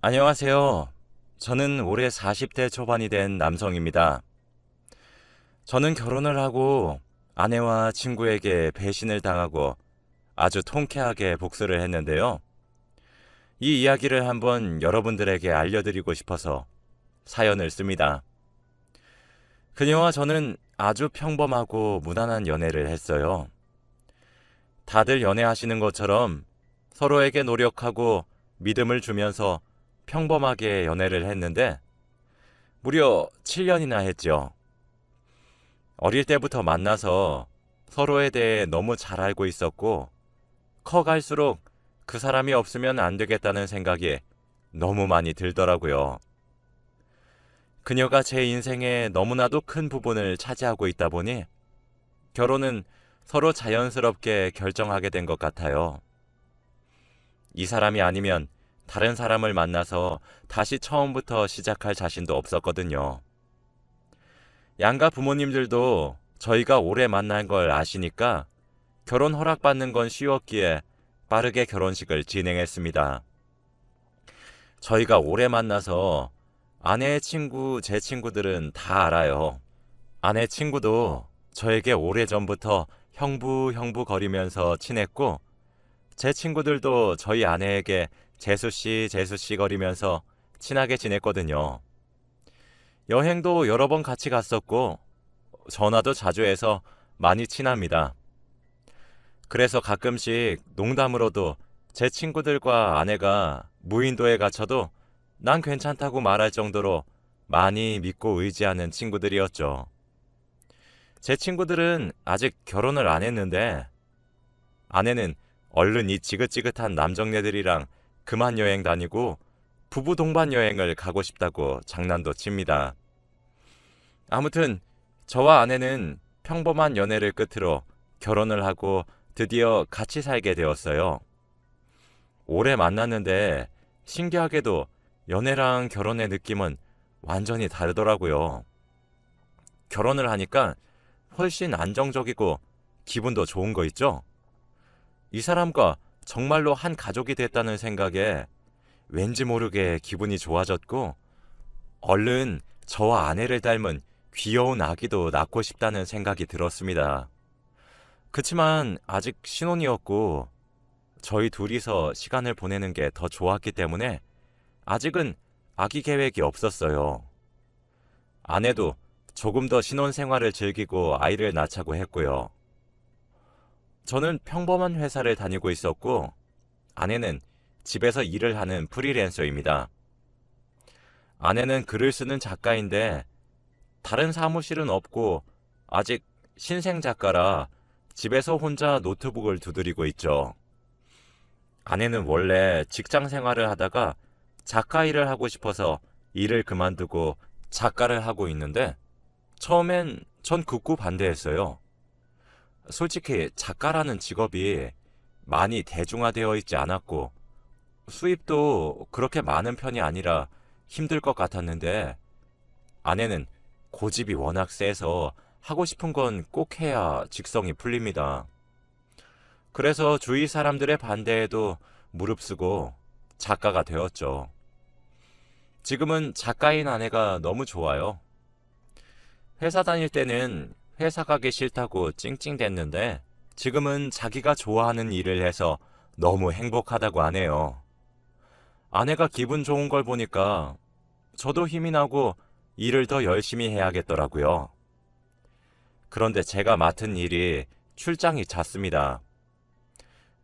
안녕하세요. 저는 올해 40대 초반이 된 남성입니다. 저는 결혼을 하고 아내와 친구에게 배신을 당하고 아주 통쾌하게 복수를 했는데요. 이 이야기를 한번 여러분들에게 알려드리고 싶어서 사연을 씁니다. 그녀와 저는 아주 평범하고 무난한 연애를 했어요. 다들 연애하시는 것처럼 서로에게 노력하고 믿음을 주면서 평범하게 연애를 했는데 무려 7년이나 했죠. 어릴 때부터 만나서 서로에 대해 너무 잘 알고 있었고 커갈수록 그 사람이 없으면 안 되겠다는 생각이 너무 많이 들더라고요. 그녀가 제 인생의 너무나도 큰 부분을 차지하고 있다 보니 결혼은 서로 자연스럽게 결정하게 된 것 같아요. 이 사람이 아니면 다른 사람을 만나서 다시 처음부터 시작할 자신도 없었거든요. 양가 부모님들도 저희가 오래 만난 걸 아시니까 결혼 허락받는 건 쉬웠기에 빠르게 결혼식을 진행했습니다. 저희가 오래 만나서 아내의 친구, 제 친구들은 다 알아요. 아내 친구도 저에게 오래전부터 형부 거리면서 친했고 제 친구들도 저희 아내에게 재수씨 거리면서 친하게 지냈거든요. 여행도 여러 번 같이 갔었고 전화도 자주 해서 많이 친합니다. 그래서 가끔씩 농담으로도 제 친구들과 아내가 무인도에 갇혀도 난 괜찮다고 말할 정도로 많이 믿고 의지하는 친구들이었죠. 제 친구들은 아직 결혼을 안 했는데 아내는 얼른 이 지긋지긋한 남정네들이랑 그만 여행 다니고 부부 동반 여행을 가고 싶다고 장난도 칩니다. 아무튼 저와 아내는 평범한 연애를 끝으로 결혼을 하고 드디어 같이 살게 되었어요. 오래 만났는데 신기하게도 연애랑 결혼의 느낌은 완전히 다르더라고요. 결혼을 하니까 훨씬 안정적이고 기분도 좋은 거 있죠? 이 사람과 정말로 한 가족이 됐다는 생각에 왠지 모르게 기분이 좋아졌고 얼른 저와 아내를 닮은 귀여운 아기도 낳고 싶다는 생각이 들었습니다. 그치만 아직 신혼이었고 저희 둘이서 시간을 보내는 게 더 좋았기 때문에 아직은 아기 계획이 없었어요. 아내도 조금 더 신혼 생활을 즐기고 아이를 낳자고 했고요. 저는 평범한 회사를 다니고 있었고 아내는 집에서 일을 하는 프리랜서입니다. 아내는 글을 쓰는 작가인데 다른 사무실은 없고 아직 신생 작가라 집에서 혼자 노트북을 두드리고 있죠. 아내는 원래 직장 생활을 하다가 작가 일을 하고 싶어서 일을 그만두고 작가를 하고 있는데 처음엔 전 극구 반대했어요. 솔직히 작가라는 직업이 많이 대중화되어 있지 않았고 수입도 그렇게 많은 편이 아니라 힘들 것 같았는데 아내는 고집이 워낙 세서 하고 싶은 건 꼭 해야 직성이 풀립니다. 그래서 주위 사람들의 반대에도 무릅쓰고 작가가 되었죠. 지금은 작가인 아내가 너무 좋아요. 회사 다닐 때는 회사 가기 싫다고 찡찡댔는데 지금은 자기가 좋아하는 일을 해서 너무 행복하다고 하네요. 아내가 기분 좋은 걸 보니까 저도 힘이 나고 일을 더 열심히 해야겠더라고요. 그런데 제가 맡은 일이 출장이 잦습니다.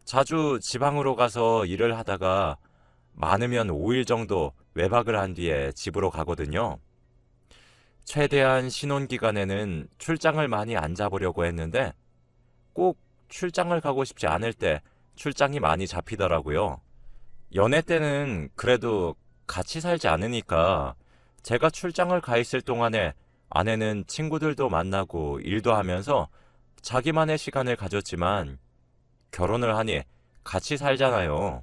자주 지방으로 가서 일을 하다가 많으면 5일 정도 외박을 한 뒤에 집으로 가거든요. 최대한 신혼기간에는 출장을 많이 안 잡으려고 했는데 꼭 출장을 가고 싶지 않을 때 출장이 많이 잡히더라고요. 연애 때는 그래도 같이 살지 않으니까 제가 출장을 가 있을 동안에 아내는 친구들도 만나고 일도 하면서 자기만의 시간을 가졌지만 결혼을 하니 같이 살잖아요.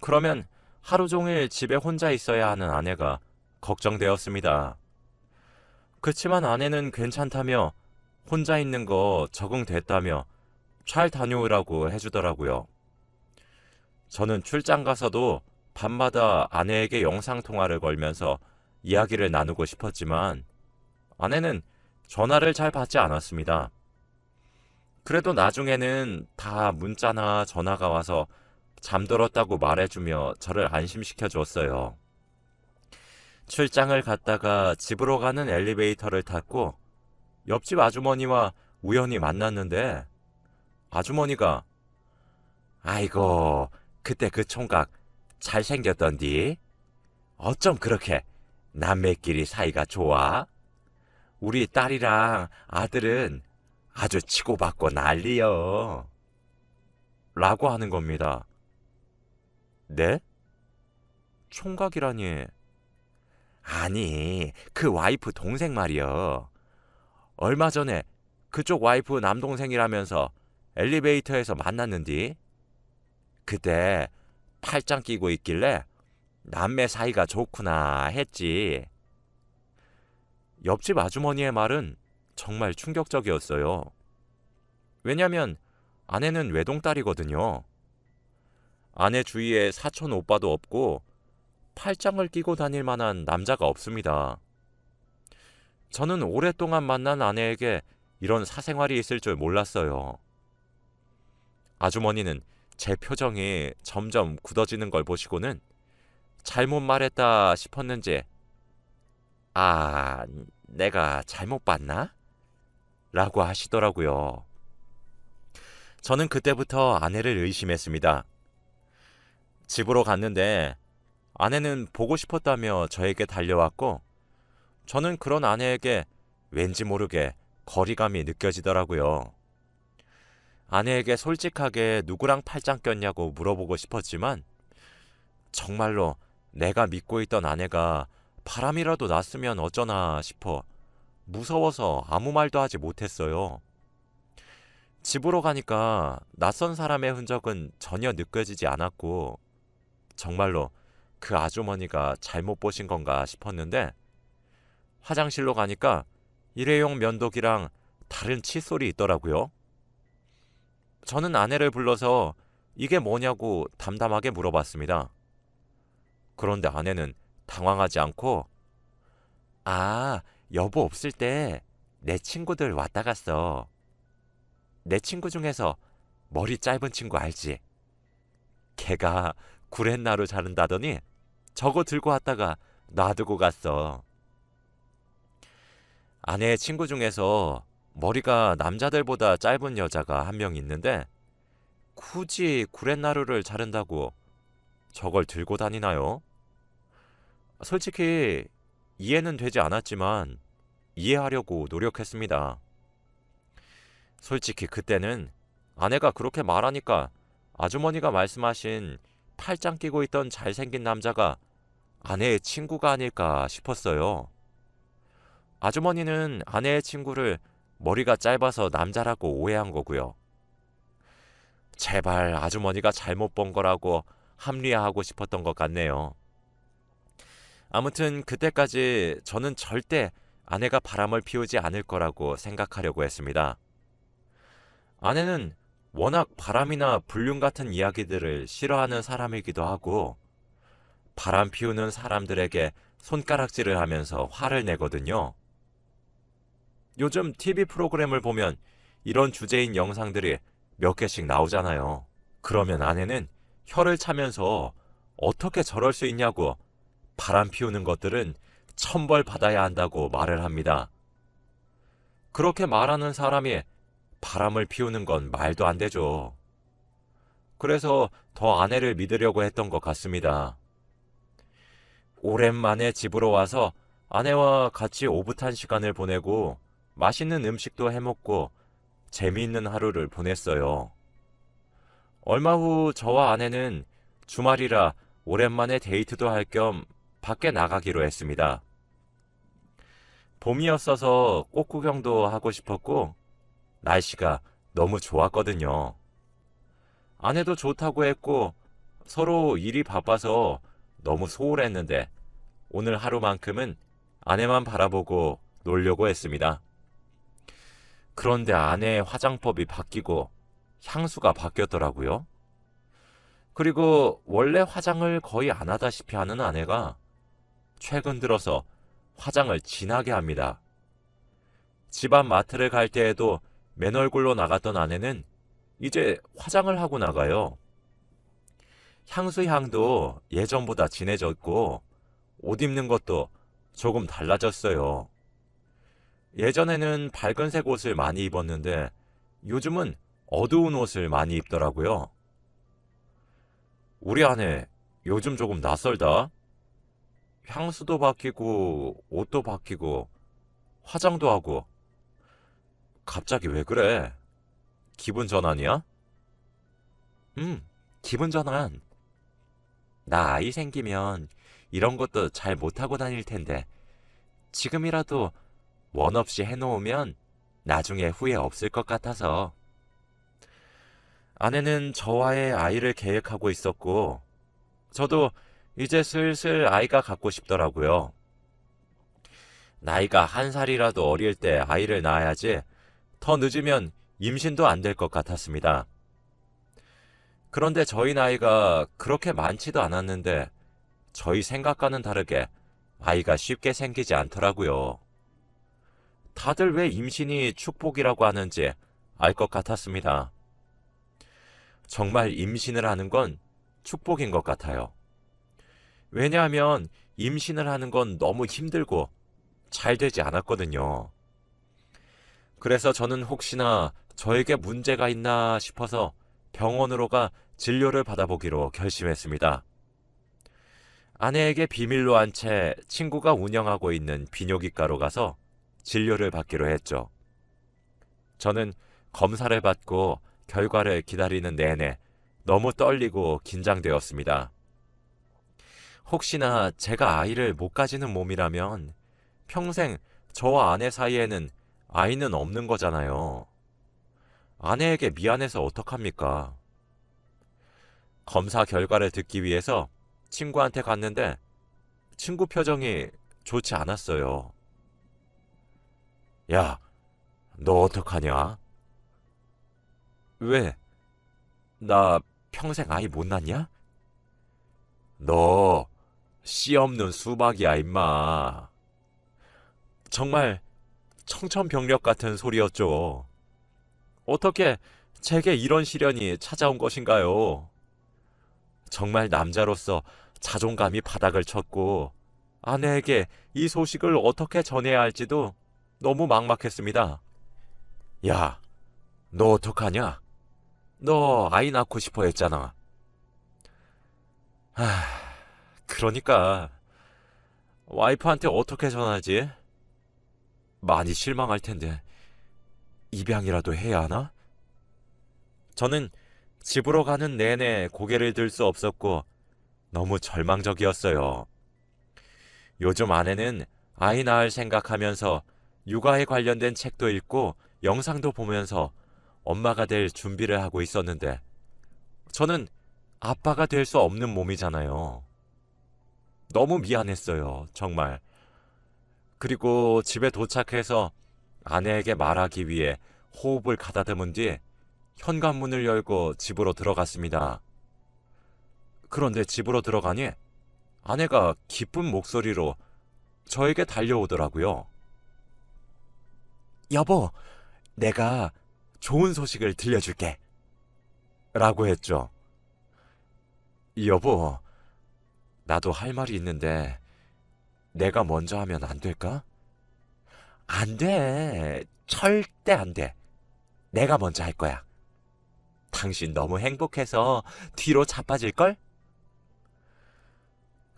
그러면 하루 종일 집에 혼자 있어야 하는 아내가 걱정되었습니다. 그치만 아내는 괜찮다며 혼자 있는 거 적응됐다며 잘 다녀오라고 해주더라고요. 저는 출장 가서도 밤마다 아내에게 영상통화를 걸면서 이야기를 나누고 싶었지만 아내는 전화를 잘 받지 않았습니다. 그래도 나중에는 다 문자나 전화가 와서 잠들었다고 말해주며 저를 안심시켜 줬어요. 출장을 갔다가 집으로 가는 엘리베이터를 탔고 옆집 아주머니와 우연히 만났는데 아주머니가 아이고 그때 그 총각 잘생겼던디? 어쩜 그렇게 남매끼리 사이가 좋아? 우리 딸이랑 아들은 아주 치고받고 난리여. 라고 하는 겁니다. 네? 총각이라니. 아니, 그 와이프 동생 말이여. 얼마 전에 그쪽 와이프 남동생이라면서 엘리베이터에서 만났는디. 그때 팔짱 끼고 있길래 남매 사이가 좋구나 했지. 옆집 아주머니의 말은 정말 충격적이었어요. 왜냐면 아내는 외동딸이거든요. 아내 주위에 사촌 오빠도 없고 팔짱을 끼고 다닐 만한 남자가 없습니다. 저는 오랫동안 만난 아내에게 이런 사생활이 있을 줄 몰랐어요. 아주머니는 제 표정이 점점 굳어지는 걸 보시고는 잘못 말했다 싶었는지 아, 내가 잘못 봤나? 라고 하시더라고요. 저는 그때부터 아내를 의심했습니다. 집으로 갔는데 아내는 보고 싶었다며 저에게 달려왔고 저는 그런 아내에게 왠지 모르게 거리감이 느껴지더라고요. 아내에게 솔직하게 누구랑 팔짱 꼈냐고 물어보고 싶었지만 정말로 내가 믿고 있던 아내가 바람이라도 났으면 어쩌나 싶어 무서워서 아무 말도 하지 못했어요. 집으로 가니까 낯선 사람의 흔적은 전혀 느껴지지 않았고 정말로 그 아주머니가 잘못 보신 건가 싶었는데 화장실로 가니까 일회용 면도기랑 다른 칫솔이 있더라고요. 저는 아내를 불러서 이게 뭐냐고 담담하게 물어봤습니다. 그런데 아내는 당황하지 않고 아, 여보 없을 때 내 친구들 왔다 갔어. 내 친구 중에서 머리 짧은 친구 알지? 걔가 구렛나루 자른다더니 저거 들고 왔다가 놔두고 갔어. 아내의 친구 중에서 머리가 남자들보다 짧은 여자가 한 명 있는데 굳이 구렛나루를 자른다고 저걸 들고 다니나요? 솔직히 이해는 되지 않았지만 이해하려고 노력했습니다. 솔직히 그때는 아내가 그렇게 말하니까 아주머니가 말씀하신 팔짱 끼고 있던 잘생긴 남자가 아내의 친구가 아닐까 싶었어요. 아주머니는 아내의 친구를 머리가 짧아서 남자라고 오해한 거고요. 제발 아주머니가 잘못 본 거라고 합리화하고 싶었던 것 같네요. 아무튼 그때까지 저는 절대 아내가 바람을 피우지 않을 거라고 생각하려고 했습니다. 아내는 워낙 바람이나 불륜 같은 이야기들을 싫어하는 사람이기도 하고 바람 피우는 사람들에게 손가락질을 하면서 화를 내거든요. 요즘 TV 프로그램을 보면 이런 주제인 영상들이 몇 개씩 나오잖아요. 그러면 아내는 혀를 차면서 어떻게 저럴 수 있냐고 바람 피우는 것들은 천벌 받아야 한다고 말을 합니다. 그렇게 말하는 사람이 바람을 피우는 건 말도 안 되죠. 그래서 더 아내를 믿으려고 했던 것 같습니다. 오랜만에 집으로 와서 아내와 같이 오붓한 시간을 보내고 맛있는 음식도 해먹고 재미있는 하루를 보냈어요. 얼마 후 저와 아내는 주말이라 오랜만에 데이트도 할 겸 밖에 나가기로 했습니다. 봄이었어서 꽃 구경도 하고 싶었고 날씨가 너무 좋았거든요. 아내도 좋다고 했고 서로 일이 바빠서 너무 소홀했는데 오늘 하루만큼은 아내만 바라보고 놀려고 했습니다. 그런데 아내의 화장법이 바뀌고 향수가 바뀌었더라고요. 그리고 원래 화장을 거의 안 하다시피 하는 아내가 최근 들어서 화장을 진하게 합니다. 집안 마트를 갈 때에도 맨 얼굴로 나갔던 아내는 이제 화장을 하고 나가요. 향수 향도 예전보다 진해졌고 옷 입는 것도 조금 달라졌어요. 예전에는 밝은색 옷을 많이 입었는데 요즘은 어두운 옷을 많이 입더라고요. 우리 아내 요즘 조금 낯설다. 향수도 바뀌고 옷도 바뀌고 화장도 하고 갑자기 왜 그래? 기분 전환이야? 음, 기분 전환. 나 아이 생기면 이런 것도 잘 못하고 다닐 텐데 지금이라도 원 없이 해놓으면 나중에 후회 없을 것 같아서. 아내는 저와의 아이를 계획하고 있었고 저도 이제 슬슬 아이가 갖고 싶더라고요. 나이가 한 살이라도 어릴 때 아이를 낳아야지 더 늦으면 임신도 안 될 것 같았습니다. 그런데 저희 나이가 그렇게 많지도 않았는데 저희 생각과는 다르게 아이가 쉽게 생기지 않더라고요. 다들 왜 임신이 축복이라고 하는지 알 것 같았습니다. 정말 임신을 하는 건 축복인 것 같아요. 왜냐하면 임신을 하는 건 너무 힘들고 잘 되지 않았거든요. 그래서 저는 혹시나 저에게 문제가 있나 싶어서 병원으로 가 진료를 받아보기로 결심했습니다. 아내에게 비밀로 한 채 친구가 운영하고 있는 비뇨기과로 가서 진료를 받기로 했죠. 저는 검사를 받고 결과를 기다리는 내내 너무 떨리고 긴장되었습니다. 혹시나 제가 아이를 못 가지는 몸이라면 평생 저와 아내 사이에는 아이는 없는 거잖아요. 아내에게 미안해서 어떡합니까? 검사 결과를 듣기 위해서 친구한테 갔는데 친구 표정이 좋지 않았어요. 야, 너 어떡하냐? 왜? 나 평생 아이 못 낳냐? 너 씨 없는 수박이야, 임마. 정말 청천벽력 같은 소리였죠. 어떻게 제게 이런 시련이 찾아온 것인가요? 정말 남자로서 자존감이 바닥을 쳤고 아내에게 이 소식을 어떻게 전해야 할지도 너무 막막했습니다. 야, 너 어떡하냐? 너 아이 낳고 싶어 했잖아. 하, 그러니까 와이프한테 어떻게 전하지? 많이 실망할 텐데 입양이라도 해야 하나? 저는 집으로 가는 내내 고개를 들 수 없었고 너무 절망적이었어요. 요즘 아내는 아이 낳을 생각하면서 육아에 관련된 책도 읽고 영상도 보면서 엄마가 될 준비를 하고 있었는데 저는 아빠가 될 수 없는 몸이잖아요. 너무 미안했어요, 정말. 그리고 집에 도착해서 아내에게 말하기 위해 호흡을 가다듬은 뒤 현관문을 열고 집으로 들어갔습니다. 그런데 집으로 들어가니 아내가 기쁜 목소리로 저에게 달려오더라고요. 여보, 내가 좋은 소식을 들려줄게. 라고 했죠. 여보, 나도 할 말이 있는데 내가 먼저 하면 안 될까? 안 돼. 절대 안 돼. 내가 먼저 할 거야. 당신 너무 행복해서 뒤로 자빠질걸?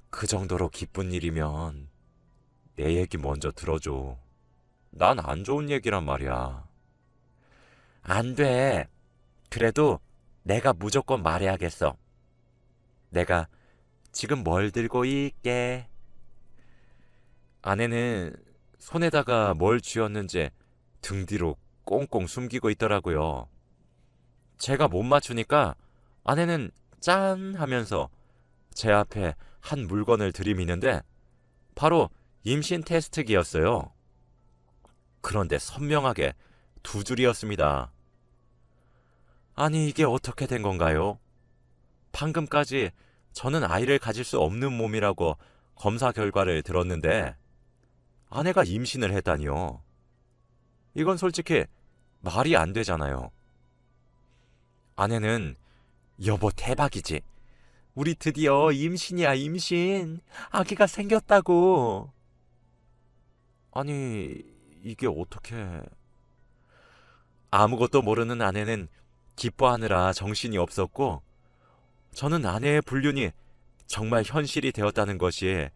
그 정도로 기쁜 일이면 내 얘기 먼저 들어줘. 난 안 좋은 얘기란 말이야. 안 돼. 그래도 내가 무조건 말해야겠어. 내가 지금 뭘 들고 있게. 아내는 손에다가 뭘 쥐었는지 등 뒤로 꽁꽁 숨기고 있더라고요. 제가 못 맞추니까 아내는 짠 하면서 제 앞에 한 물건을 들이미는데 바로 임신 테스트기였어요. 그런데 선명하게 두 줄이었습니다. 아니, 이게 어떻게 된 건가요? 방금까지 저는 아이를 가질 수 없는 몸이라고 검사 결과를 들었는데 아내가 임신을 했다니요. 이건 솔직히 말이 안 되잖아요. 아내는 여보 대박이지. 우리 드디어 임신이야 임신. 아기가 생겼다고. 아니 이게 어떻게... 아무것도 모르는 아내는 기뻐하느라 정신이 없었고 저는 아내의 불륜이 정말 현실이 되었다는 것이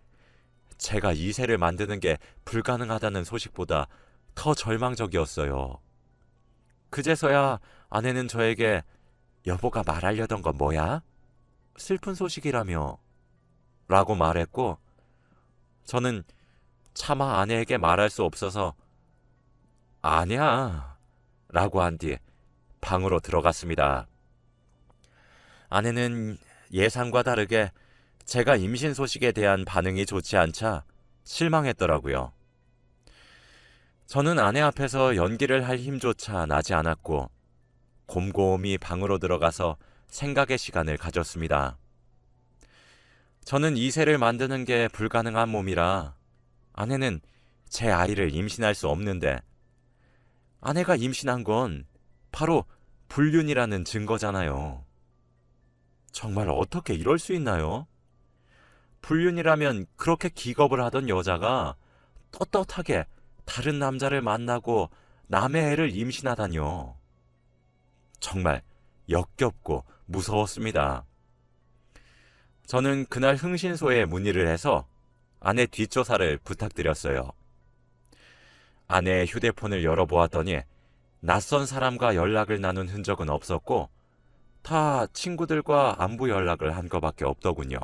제가 이세를 만드는 게 불가능하다는 소식보다 더 절망적이었어요. 그제서야 아내는 저에게 여보가 말하려던 건 뭐야? 슬픈 소식이라며 라고 말했고 저는 차마 아내에게 말할 수 없어서 아니야 라고 한 뒤 방으로 들어갔습니다. 아내는 예상과 다르게 제가 임신 소식에 대한 반응이 좋지 않자 실망했더라고요. 저는 아내 앞에서 연기를 할 힘조차 나지 않았고 곰곰이 방으로 들어가서 생각의 시간을 가졌습니다. 저는 이세를 만드는 게 불가능한 몸이라 아내는 제 아이를 임신할 수 없는데 아내가 임신한 건 바로 불륜이라는 증거잖아요. 정말 어떻게 이럴 수 있나요? 불륜이라면 그렇게 기겁을 하던 여자가 떳떳하게 다른 남자를 만나고 남의 애를 임신하다뇨. 정말 역겹고 무서웠습니다. 저는 그날 흥신소에 문의를 해서 아내 뒷조사를 부탁드렸어요. 아내의 휴대폰을 열어보았더니 낯선 사람과 연락을 나눈 흔적은 없었고 다 친구들과 안부 연락을 한 것밖에 없더군요.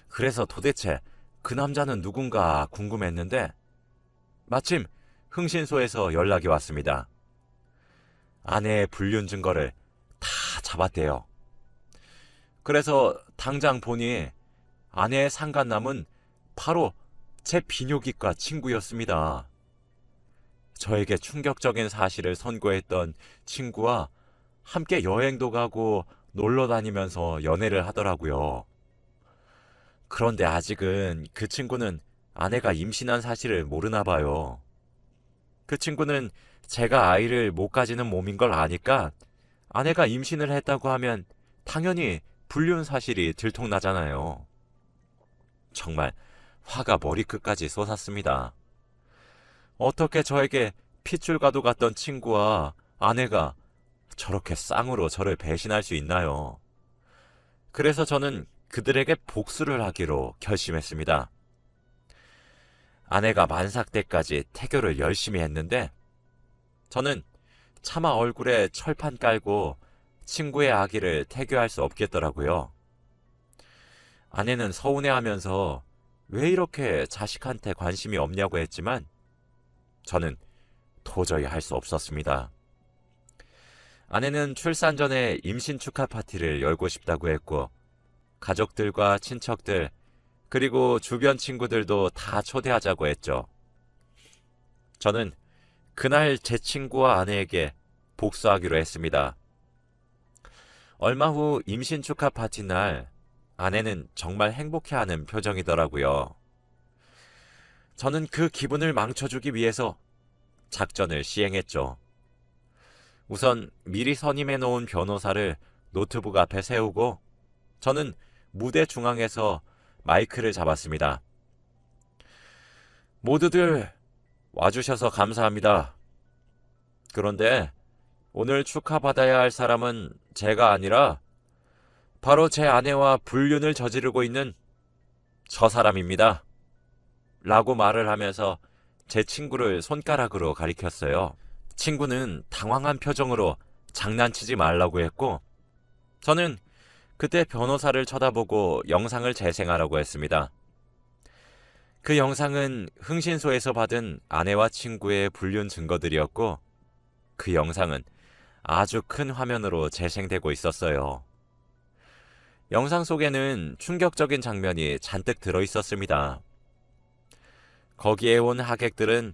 그래서 도대체 그 남자는 누군가 궁금했는데 마침 흥신소에서 연락이 왔습니다. 아내의 불륜 증거를 다 잡았대요. 그래서 당장 보니 아내의 상간남은 바로 제 비뇨기과 친구였습니다. 저에게 충격적인 사실을 선고했던 친구와 함께 여행도 가고 놀러 다니면서 연애를 하더라고요. 그런데 아직은 그 친구는 아내가 임신한 사실을 모르나 봐요. 그 친구는 제가 아이를 못 가지는 몸인 걸 아니까 아내가 임신을 했다고 하면 당연히 불륜 사실이 들통나잖아요. 정말 화가 머리끝까지 솟았습니다. 어떻게 저에게 핏줄과도 같던 친구와 아내가 저렇게 쌍으로 저를 배신할 수 있나요? 그래서 저는 그들에게 복수를 하기로 결심했습니다. 아내가 만삭 때까지 태교를 열심히 했는데 저는 차마 얼굴에 철판 깔고 친구의 아기를 태교할 수 없겠더라고요. 아내는 서운해하면서 왜 이렇게 자식한테 관심이 없냐고 했지만 저는 도저히 할 수 없었습니다. 아내는 출산 전에 임신 축하 파티를 열고 싶다고 했고 가족들과 친척들 그리고 주변 친구들도 다 초대하자고 했죠. 저는 그날 제 친구와 아내에게 복수하기로 했습니다. 얼마 후 임신 축하 파티 날 아내는 정말 행복해하는 표정이더라고요. 저는 그 기분을 망쳐주기 위해서 작전을 시행했죠. 우선 미리 선임해 놓은 변호사를 노트북 앞에 세우고 저는 무대 중앙에서 마이크를 잡았습니다. 모두들 와주셔서 감사합니다. 그런데 오늘 축하받아야 할 사람은 제가 아니라 바로 제 아내와 불륜을 저지르고 있는 저 사람입니다. 라고 말을 하면서 제 친구를 손가락으로 가리켰어요. 친구는 당황한 표정으로 장난치지 말라고 했고 저는 그때 변호사를 쳐다보고 영상을 재생하라고 했습니다. 그 영상은 흥신소에서 받은 아내와 친구의 불륜 증거들이었고 그 영상은 아주 큰 화면으로 재생되고 있었어요. 영상 속에는 충격적인 장면이 잔뜩 들어있었습니다. 거기에 온 하객들은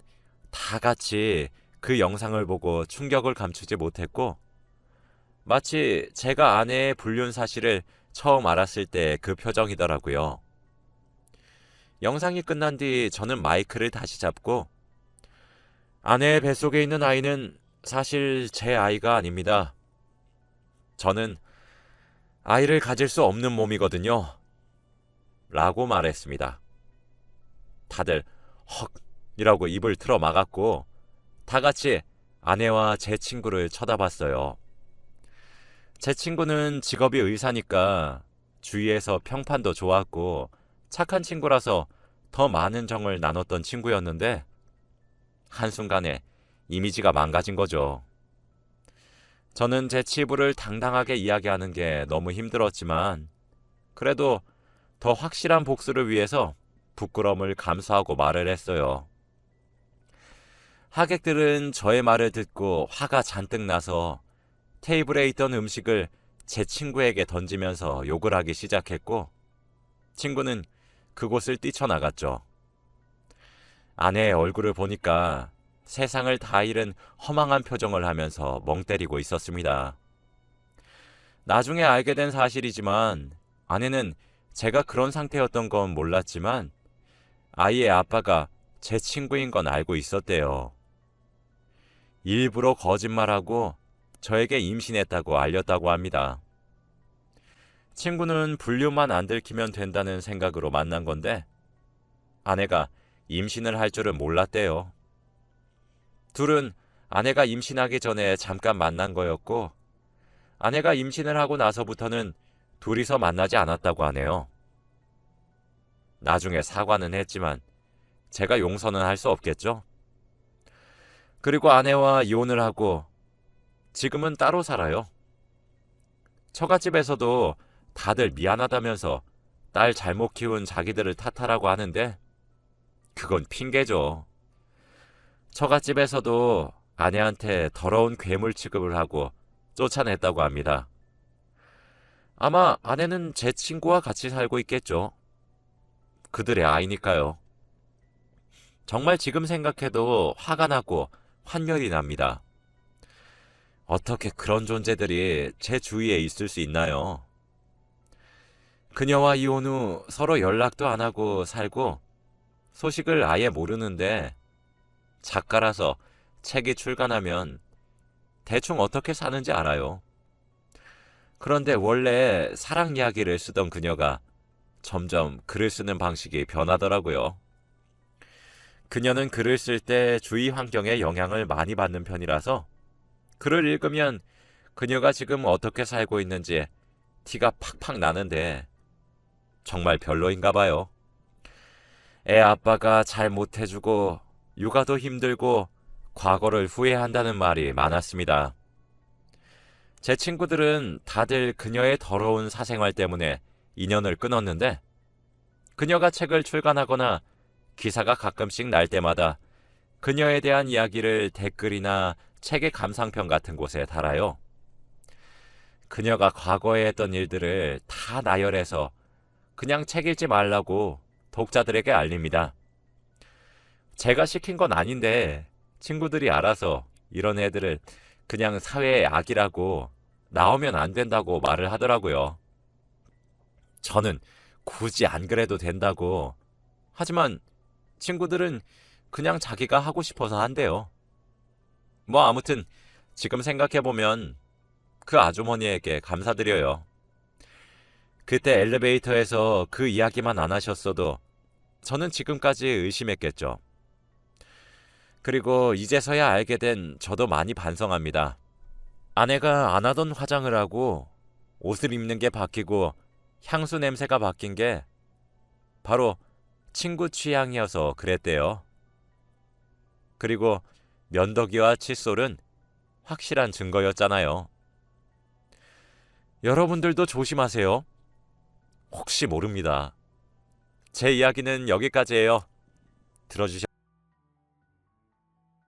다 같이 그 영상을 보고 충격을 감추지 못했고 마치 제가 아내의 불륜 사실을 처음 알았을 때 그 표정이더라고요. 영상이 끝난 뒤 저는 마이크를 다시 잡고 아내의 뱃속에 있는 아이는 사실 제 아이가 아닙니다. 저는 아이를 가질 수 없는 몸이거든요. 라고 말했습니다. 다들 헉 이라고 입을 틀어 막았고 다 같이 아내와 제 친구를 쳐다봤어요. 제 친구는 직업이 의사니까 주위에서 평판도 좋았고 착한 친구라서 더 많은 정을 나눴던 친구였는데 한순간에 이미지가 망가진 거죠. 저는 제 치부를 당당하게 이야기하는 게 너무 힘들었지만 그래도 더 확실한 복수를 위해서 부끄러움을 감수하고 말을 했어요. 하객들은 저의 말을 듣고 화가 잔뜩 나서 테이블에 있던 음식을 제 친구에게 던지면서 욕을 하기 시작했고 친구는 그곳을 뛰쳐나갔죠. 아내의 얼굴을 보니까 세상을 다 잃은 허망한 표정을 하면서 멍 때리고 있었습니다. 나중에 알게 된 사실이지만 아내는 제가 그런 상태였던 건 몰랐지만 아이의 아빠가 제 친구인 건 알고 있었대요. 일부러 거짓말하고 저에게 임신했다고 알렸다고 합니다. 친구는 불륜만 안 들키면 된다는 생각으로 만난 건데 아내가 임신을 할 줄은 몰랐대요. 둘은 아내가 임신하기 전에 잠깐 만난 거였고 아내가 임신을 하고 나서부터는 둘이서 만나지 않았다고 하네요. 나중에 사과는 했지만 제가 용서는 할 수 없겠죠. 그리고 아내와 이혼을 하고 지금은 따로 살아요. 처갓집에서도 다들 미안하다면서 딸 잘못 키운 자기들을 탓하라고 하는데 그건 핑계죠. 처갓집에서도 아내한테 더러운 괴물 취급을 하고 쫓아냈다고 합니다. 아마 아내는 제 친구와 같이 살고 있겠죠. 그들의 아이니까요. 정말 지금 생각해도 화가 나고 환멸이 납니다. 어떻게 그런 존재들이 제 주위에 있을 수 있나요? 그녀와 이혼 후 서로 연락도 안 하고 살고 소식을 아예 모르는데 작가라서 책이 출간하면 대충 어떻게 사는지 알아요. 그런데 원래 사랑 이야기를 쓰던 그녀가 점점 글을 쓰는 방식이 변하더라고요. 그녀는 글을 쓸 때 주위 환경에 영향을 많이 받는 편이라서 글을 읽으면 그녀가 지금 어떻게 살고 있는지 티가 팍팍 나는데 정말 별로인가 봐요. 애 아빠가 잘 못해주고 육아도 힘들고 과거를 후회한다는 말이 많았습니다. 제 친구들은 다들 그녀의 더러운 사생활 때문에 인연을 끊었는데 그녀가 책을 출간하거나 기사가 가끔씩 날 때마다 그녀에 대한 이야기를 댓글이나 책의 감상평 같은 곳에 달아요. 그녀가 과거에 했던 일들을 다 나열해서 그냥 책 읽지 말라고 독자들에게 알립니다. 제가 시킨 건 아닌데 친구들이 알아서 이런 애들을 그냥 사회의 악이라고 나오면 안 된다고 말을 하더라고요. 저는 굳이 안 그래도 된다고. 하지만 친구들은 그냥 자기가 하고 싶어서 한대요. 뭐 아무튼 지금 생각해보면 그 아주머니에게 감사드려요. 그때 엘리베이터에서 그 이야기만 안 하셨어도 저는 지금까지 의심했겠죠. 그리고 이제서야 알게 된 저도 많이 반성합니다. 아내가 안 하던 화장을 하고 옷을 입는 게 바뀌고 향수 냄새가 바뀐 게 바로 친구 취향이어서 그랬대요. 그리고 면도기와 칫솔은 확실한 증거였잖아요. 여러분들도 조심하세요. 혹시 모릅니다. 제 이야기는 여기까지예요. 들어주셔서